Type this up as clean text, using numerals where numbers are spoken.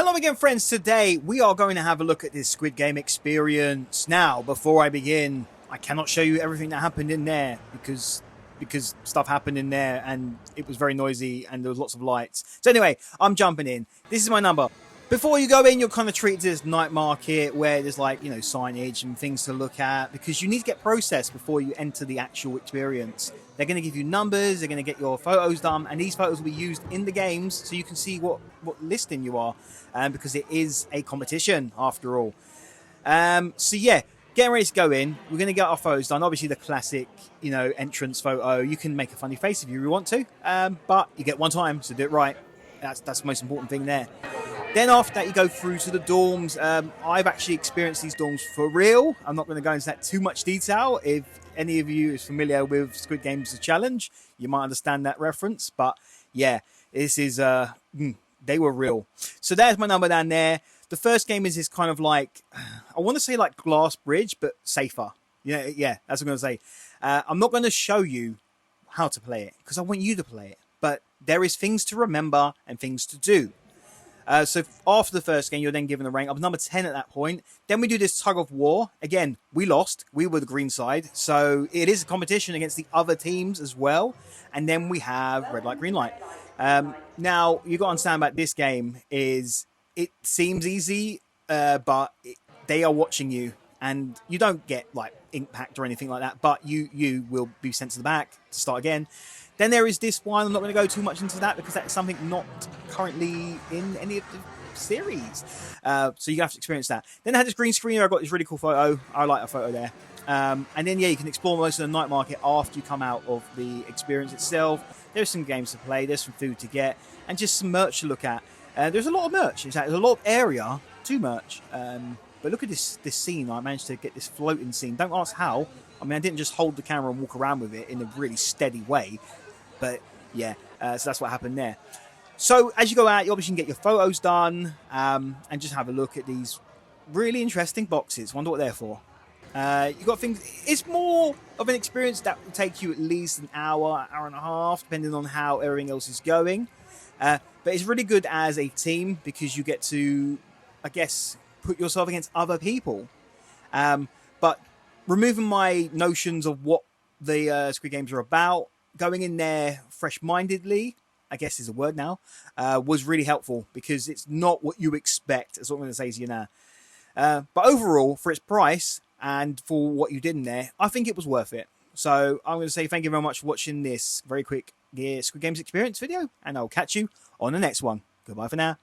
Hello again, friends. Today we are going to have a look at this Squid Game experience. Now, before I begin, I cannot show you everything that happened in there because stuff happened in there and it was very noisy and there was lots of lights. So anyway, I'm jumping in. This is my number. Before you go in, you're kind of treated to this night market where there's signage and things to look at because you need to get processed before you enter the actual experience. They're going to give you numbers, they're going to get your photos done, and these photos will be used in the games so you can see what listing you are, because it is a competition after all. So yeah, getting ready to go in. We're going to get our photos done. Obviously the classic, entrance photo. You can make a funny face if you really want to, but you get one time, so do it right. That's the most important thing there. Then after that, you go through to the dorms. I've actually experienced these dorms for real. I'm not going to go into that too much detail. If any of you is familiar with Squid Game's The Challenge, you might understand that reference. But yeah, this is, they were real. So there's my number down there. The first game is this kind of like, I want to say like Glass Bridge, but safer. Yeah, that's what I'm going to say. I'm not going to show you how to play it because I want you to play it. But there is things to remember and things to do. So after the first game, you're then given a rank. I was number 10 at that point. Then we do this tug of war. Again, we lost. We were the green side. So it is a competition against the other teams as well. And then we have red light, green light. Now, you've got to understand about this game is it seems easy, but they are watching you. And you don't get like impact or anything like that. But you will be sent to the back to start again. Then there is this one. I'm not going to go too much into that because that's something not currently in any of the series. So you have to experience that. Then I had this green screen where I got this really cool photo. I like a photo there. And then, yeah, you can explore most of the night market after you come out of the experience itself. There's some games to play. There's some food to get. And just some merch to look at. There's a lot of merch. In fact, there's a lot of area to merch. But look at this scene. I managed to get this floating scene. Don't ask how. I mean, I didn't just hold the camera and walk around with it in a really steady way. But yeah, so that's what happened there. So as you go out, you obviously can get your photos done and just have a look at these really interesting boxes. Wonder what they're for. You've got things. It's more of an experience that will take you at least an hour, hour and a half, depending on how everything else is going. But it's really good as a team because you get to, I guess, put yourself against other people. But removing my notions of what the Squid Games are about, going in there fresh-mindedly, I guess is a word now, was really helpful because it's not what you expect. That's what I'm going to say to you now. But overall, for its price and for what you did in there, I think it was worth it. So I'm going to say thank you very much for watching this very quick Squid Games experience video, and I'll catch you on the next one. Goodbye for now.